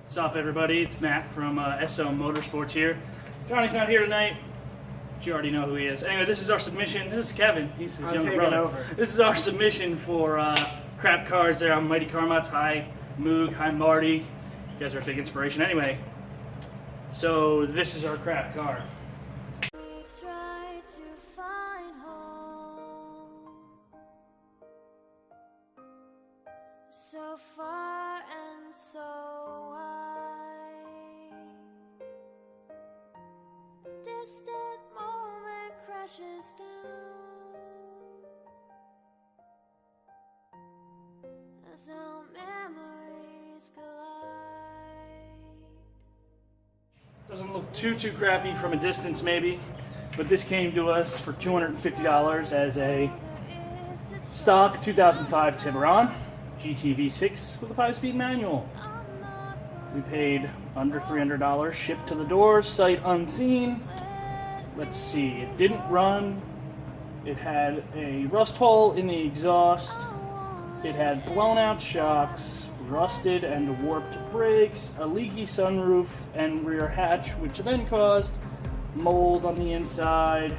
What's up, everybody? It's Matt from SOmotorsports here. Johnny's not here tonight, but you already know who he is. Anyway, this is our submission. This is Kevin. He's his younger brother. Over. This is our submission for crap cars there on Mighty Car Mods. Hi, Moog. Hi, Marty. You guys are a big inspiration. Anyway, so this is our crap car. So far and so wide, a distant moment crashes down as our memories collide. Doesn't look too crappy from a distance maybe, but this came to us for $250 as a stock 2005 Tiburon GT-V6 with a 5-speed manual. We paid under $300, shipped to the door, sight unseen. Let's see, it didn't run. It had a rust hole in the exhaust. It had blown out shocks, rusted and warped brakes, a leaky sunroof and rear hatch, which then caused mold on the inside.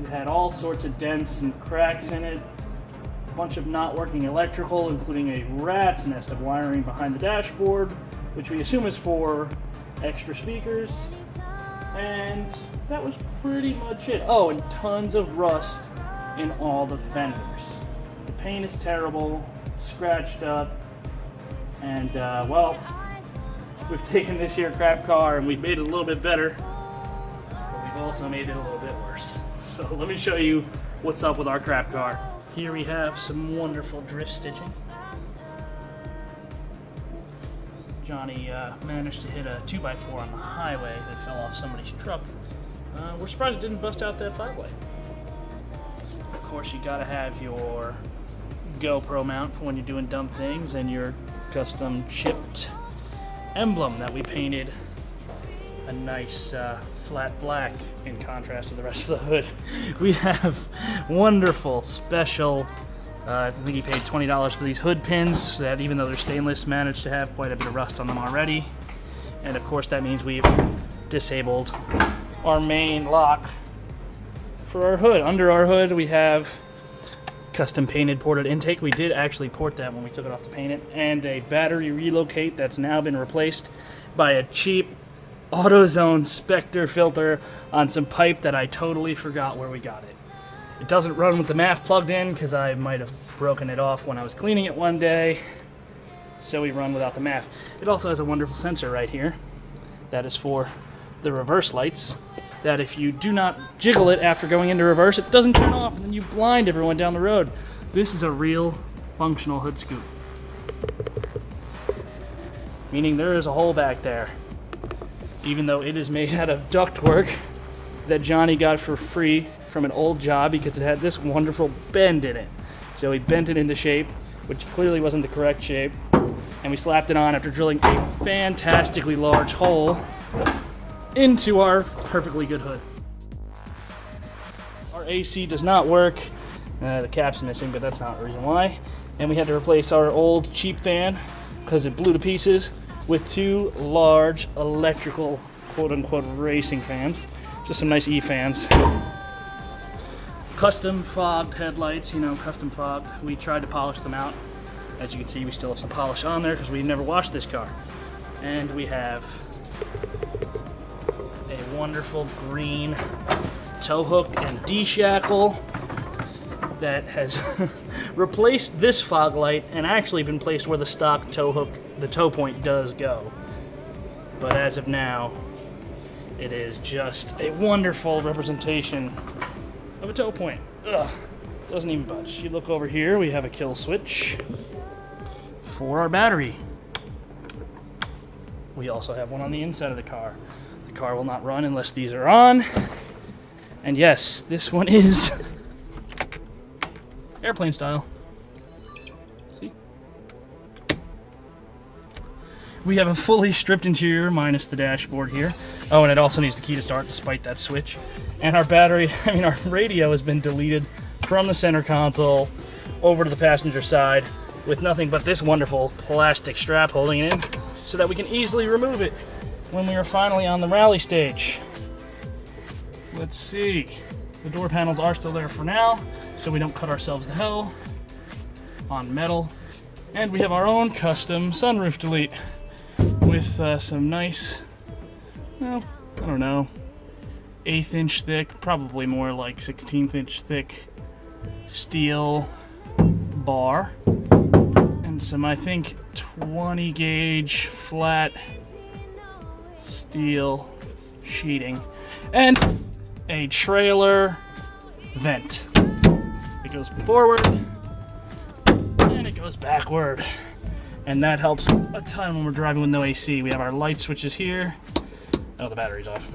It had all sorts of dents and cracks in it. Bunch of not working electrical, including a rat's nest of wiring behind the dashboard, which we assume is for extra speakers, and that was pretty much it. Oh, and tons of rust in all the fenders. The paint is terrible, scratched up, and well, we've taken this here crap car and we've made it a little bit better, but we've also made it a little bit worse. So let me show you what's up with our crap car. Here we have some wonderful drift stitching. Johnny managed to hit a 2x4 on the highway that fell off somebody's truck. We're surprised it didn't bust out that 5-way. Of course, you gotta have your GoPro mount for when you're doing dumb things, and your custom chipped emblem that we painted a nice flat black in contrast to the rest of the hood. We have wonderful special, I think he paid $20 for these hood pins that, even though they're stainless, managed to have quite a bit of rust on them already. And of course that means we've disabled our main lock for our hood. Under our hood we have custom painted ported intake. We did actually port that when we took it off to paint it, and a battery relocate that's now been replaced by a cheap AutoZone Spectre filter on some pipe that I totally forgot where we got it. It doesn't run with the MAF plugged in because I might have broken it off when I was cleaning it one day, so we run without the MAF. It also has a wonderful sensor right here that is for the reverse lights, that if you do not jiggle it after going into reverse, it doesn't turn off and then you blind everyone down the road. This is a real functional hood scoop, meaning there is a hole back there, even though it is made out of ductwork that Johnny got for free from an old job because it had this wonderful bend in it. So he bent it into shape, which clearly wasn't the correct shape, and we slapped it on after drilling a fantastically large hole into our perfectly good hood. Our AC does not work. The cap's missing, but that's not the reason why. And we had to replace our old cheap fan because it blew to pieces with 2 large electrical quote-unquote racing fans. Just some nice E-fans. Custom fogged headlights, you know, custom fogged. We tried to polish them out. As you can see, we still have some polish on there because we never washed this car. And we have a wonderful green tow hook and D-shackle that has replaced this fog light and actually been placed where the stock tow hook, the tow point, does go. But as of now, it is just a wonderful representation of a tow point. Ugh, doesn't even budge. You look over here, we have a kill switch for our battery. We also have one on the inside of the car. The car will not run unless these are on. And yes, this one is airplane style. See? We have a fully stripped interior minus the dashboard here. Oh, and it also needs the key to start despite that switch. And our battery, our radio has been deleted from the center console over to the passenger side with nothing but this wonderful plastic strap holding it in. so that we can easily remove it when we are finally on the rally stage. Let's see. The door panels are still there for now, so we don't cut ourselves to hell on metal. And we have our own custom sunroof delete with some nice, well, I don't know, 1/8 inch thick, probably more like 16th inch thick steel bar. And some, I think, 20 gauge flat steel sheeting. And a trailer vent. It goes forward and it goes backward, and that helps a ton when we're driving with no AC. We have our light switches here. Oh, the battery's off.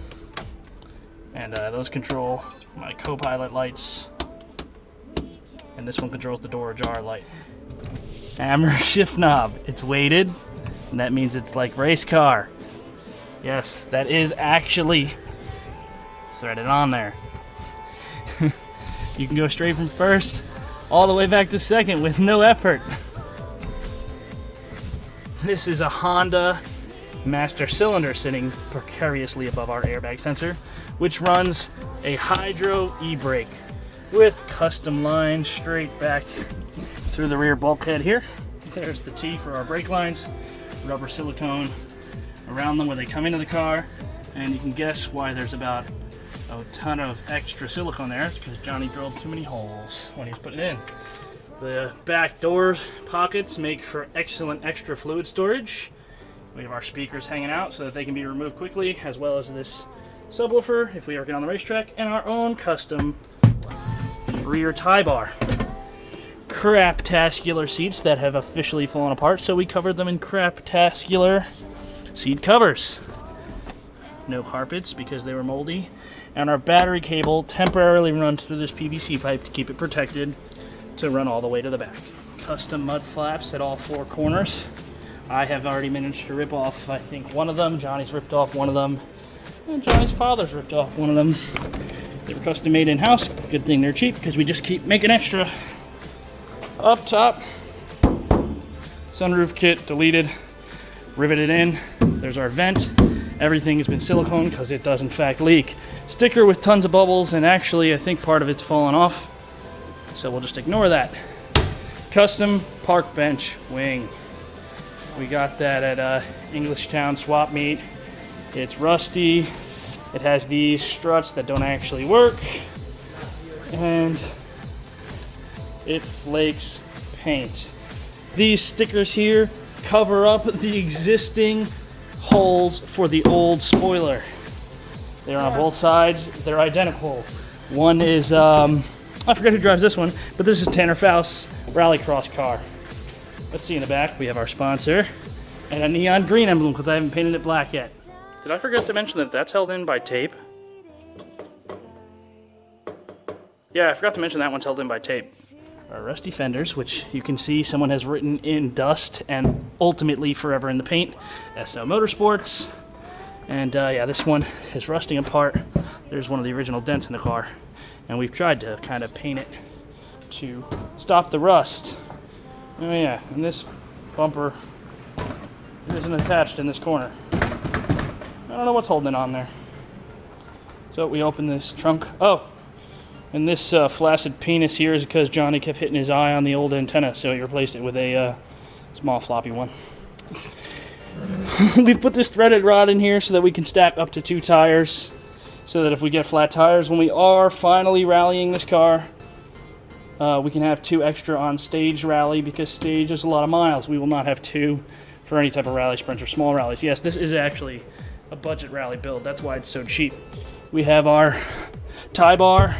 And those control my co-pilot lights, and this one controls the door ajar light. Hammer shift knob. It's weighted, and that means it's like race car. Yes, that is actually threaded on there. You can go straight from first all the way back to second with no effort. This is a Honda master cylinder sitting precariously above our airbag sensor, which runs a hydro e-brake with custom lines straight back through the rear bulkhead here. There's the T for our brake lines, rubber silicone around them where they come into the car, and you can guess why there's about a ton of extra silicone there. It's because Johnny drilled too many holes when he was putting it in. The back door pockets make for excellent extra fluid storage. We have our speakers hanging out so that they can be removed quickly, as well as this subwoofer if we ever get on the racetrack, and our own custom rear tie bar. Craptascular seats that have officially fallen apart, so we covered them in craptascular seat covers. No carpets because they were moldy, and our battery cable temporarily runs through this PVC pipe to keep it protected to run all the way to the back. Custom mud flaps at all 4 corners. I have already managed to rip off, I think, one of them. Johnny's ripped off one of them, and Johnny's father's ripped off one of them. They were custom made in-house. Good thing they're cheap because we just keep making extra. Up top, sunroof kit deleted, riveted in. There's our vent. Everything has been silicone because it does in fact leak. Sticker with tons of bubbles, and actually I think part of it's fallen off, so we'll just ignore that. Custom park bench wing. We got that at Englishtown swap meet. It's rusty. It has these struts that don't actually work, and it flakes paint. These stickers here cover up the existing holes for the old spoiler. They're on both sides. They're identical. One is, I forget who drives this one, but this is Tanner Faust's rallycross car. Let's see in the back, we have our sponsor and a neon green emblem because I haven't painted it black yet. Did I forget to mention that that's held in by tape? Yeah, I forgot to mention that one's held in by tape. Our rusty fenders, which you can see someone has written in dust and ultimately forever in the paint, SOmotorsports. And yeah, this one is rusting apart. There's one of the original dents in the car, and we've tried to kind of paint it to stop the rust. Oh yeah, and this bumper isn't attached in this corner. I don't know what's holding it on there. So we open this trunk. Oh, and this flaccid penis here is because Johnny kept hitting his eye on the old antenna, so he replaced it with a small floppy one. We've put this threaded rod in here so that we can stack up to 2 tires, so that if we get flat tires when we are finally rallying this car, we can have 2 extra on stage rally, because stage is a lot of miles. We will not have 2 for any type of rally sprint or small rallies. Yes, this is actually a budget rally build. That's why it's so cheap. We have our tie bar.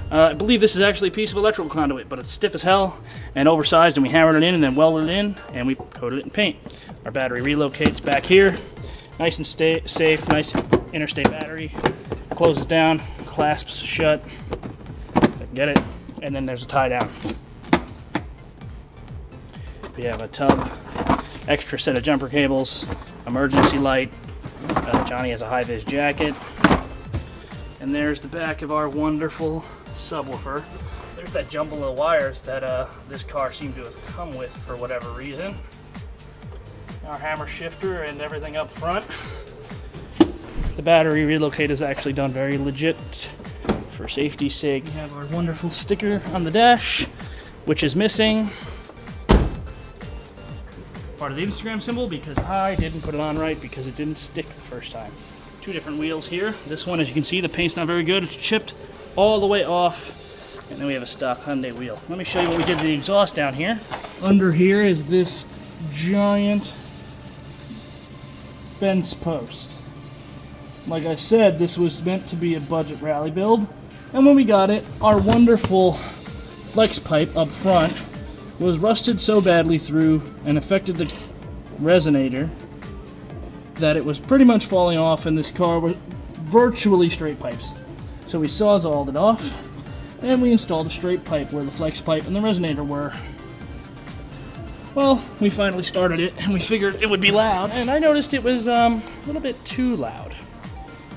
I believe this is actually a piece of electrical conduit, but it's stiff as hell and oversized, and we hammered it in and then welded it in, and we coated it in paint. Our battery relocates back here. Nice and safe, nice interstate battery. Closes down, clasps shut. Get it. And then there's a tie down. We have a tub, extra set of jumper cables, emergency light. Johnny has a high-vis jacket. And there's the back of our wonderful subwoofer. There's that jumble of wires that this car seemed to have come with for whatever reason. our hammer shifter and everything up front. The battery relocate is actually done very legit for safety's sake. We have our wonderful sticker on the dash, which is missing. Part of the Instagram symbol because I didn't put it on right because it didn't stick the first time. Two different wheels here. This one, as you can see, the paint's not very good. It's chipped all the way off. And then we have a stock Hyundai wheel. Let me show you what we did to the exhaust down here. Under here is this giant fence post. Like I said, this was meant to be a budget rally build. And when we got it, our wonderful flex pipe up front was rusted so badly through and affected the resonator that it was pretty much falling off, and this car was virtually straight pipes. So we sawzalled it off and we installed a straight pipe where the flex pipe and the resonator were. Well, we finally started it and we figured it would be loud, and I noticed it was a little bit too loud.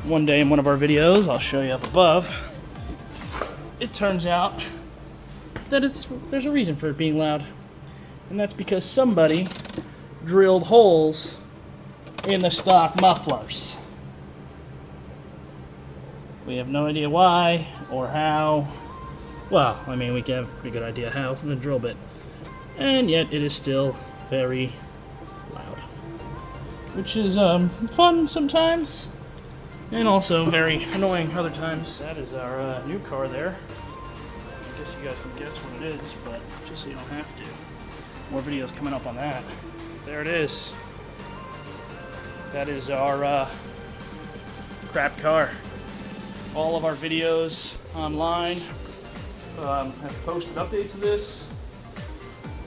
One day in one of our videos, I'll show you up above, it turns out that there's a reason for it being loud, and that's because somebody drilled holes in the stock mufflers. We have no idea why or how. Well, I mean, we can have a pretty good idea how from the drill bit, and yet it is still very loud, which is fun sometimes and also very annoying other times. That is our new car there. I guess you guys can guess what it is, but just so you don't have to. More videos coming up on that. There it is. That is our crap car. All of our videos online have posted updates of this.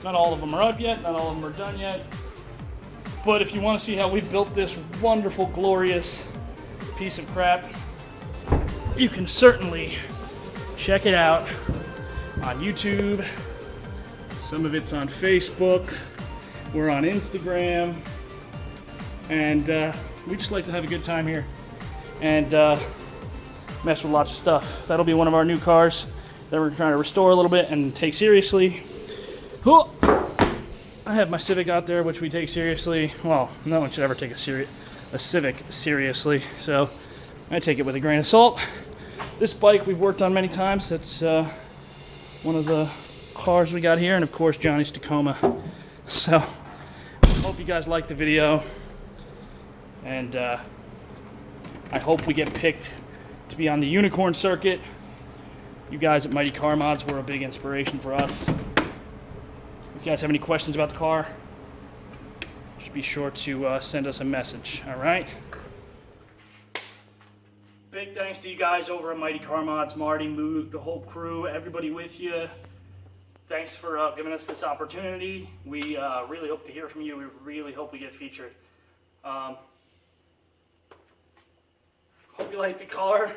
Not all of them are up yet, not all of them are done yet. But if you want to see how we built this wonderful, glorious piece of crap, you can certainly check it out on YouTube. Some of it's on Facebook. We're on Instagram. And we just like to have a good time here and mess with lots of stuff. That'll be one of our new cars that we're trying to restore a little bit and take seriously. I have my Civic out there, which we take seriously. Well, no one should ever take a Civic seriously, so I take it with a grain of salt. This bike we've worked on many times. That's one of the cars we got here, and of course Johnny's Tacoma. So hope you guys liked the video, and I hope we get picked to be on the unicorn circuit. You guys at Mighty Car Mods were a big inspiration for us. If you guys have any questions about the car, just be sure to send us a message, all right? Big thanks to you guys over at Mighty Car Mods, Marty, Moog, the whole crew, everybody with you. Thanks for giving us this opportunity. We really hope to hear from you. We really hope we get featured. Hope you like the car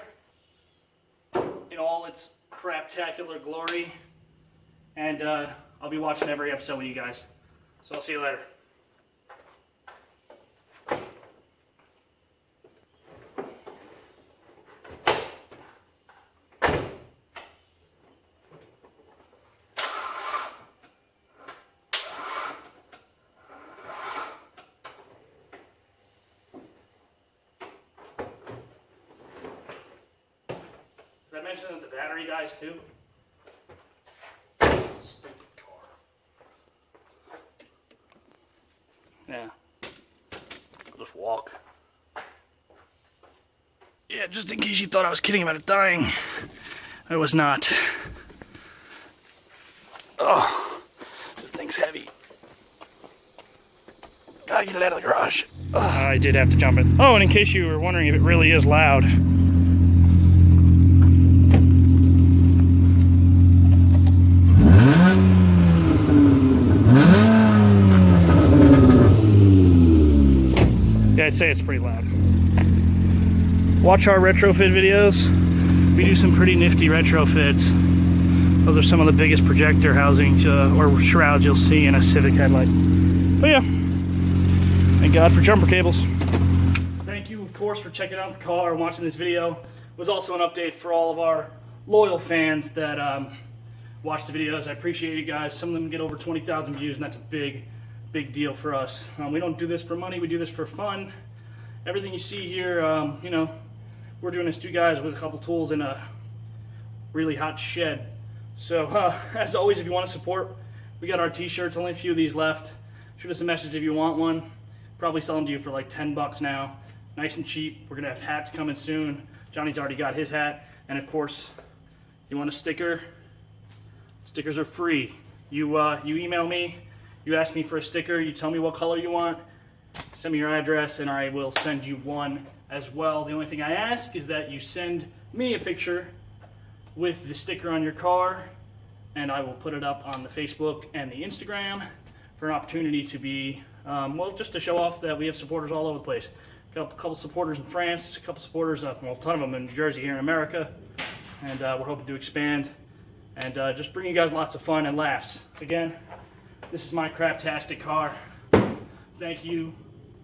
in all its craptacular glory. And I'll be watching every episode with you guys. So I'll see you later. Did I mention that the battery dies too? Stupid car. Yeah. I'll just walk. Yeah, just in case you thought I was kidding about it dying. I was not. Oh, this thing's heavy. Gotta get it out of the garage. Oh, I did have to jump in. Oh, and in case you were wondering if it really is loud. I'd say it's pretty loud. Watch our retrofit videos. We do some pretty nifty retrofits. Those are some of the biggest projector housings or shrouds you'll see in a Civic headlight. But yeah, thank God for jumper cables. Thank you, of course, for checking out the car and watching this video. It was also an update for all of our loyal fans that watch the videos. I appreciate you guys. Some of them get over 20,000 views, and that's a big, big deal for us. We don't do this for money, we do this for fun. Everything you see here, you know, we're doing this two guys with a couple tools in a really hot shed. So as always, if you want to support, we got our t-shirts, only a few of these left. Shoot us a message if you want one. Probably sell them to you for like 10 bucks now. Nice and cheap. We're gonna have hats coming soon. Johnny's already got his hat. And of course, you want a sticker? Stickers are free. You email me, you ask me for a sticker, you tell me what color you want, send me your address, and I will send you one as well. The only thing I ask is that you send me a picture with the sticker on your car, and I will put it up on the Facebook and the Instagram for an opportunity to be, well, just to show off that we have supporters all over the place. Got a couple supporters in France, a couple supporters, well, a ton of them in New Jersey here in America, and we're hoping to expand and just bring you guys lots of fun and laughs. Again, this is my craptastic car. Thank you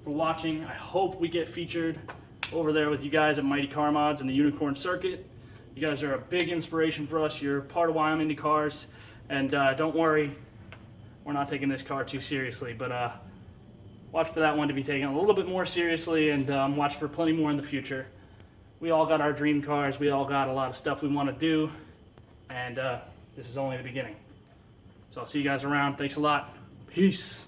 for watching. I hope we get featured over there with you guys at Mighty Car Mods and the Unicorn Circuit. You guys are a big inspiration for us. You're part of why I'm into cars. And don't worry, we're not taking this car too seriously, but watch for that one to be taken a little bit more seriously, and watch for plenty more in the future. We all got our dream cars. We all got a lot of stuff we want to do. And this is only the beginning. So I'll see you guys around. Thanks a lot. Peace.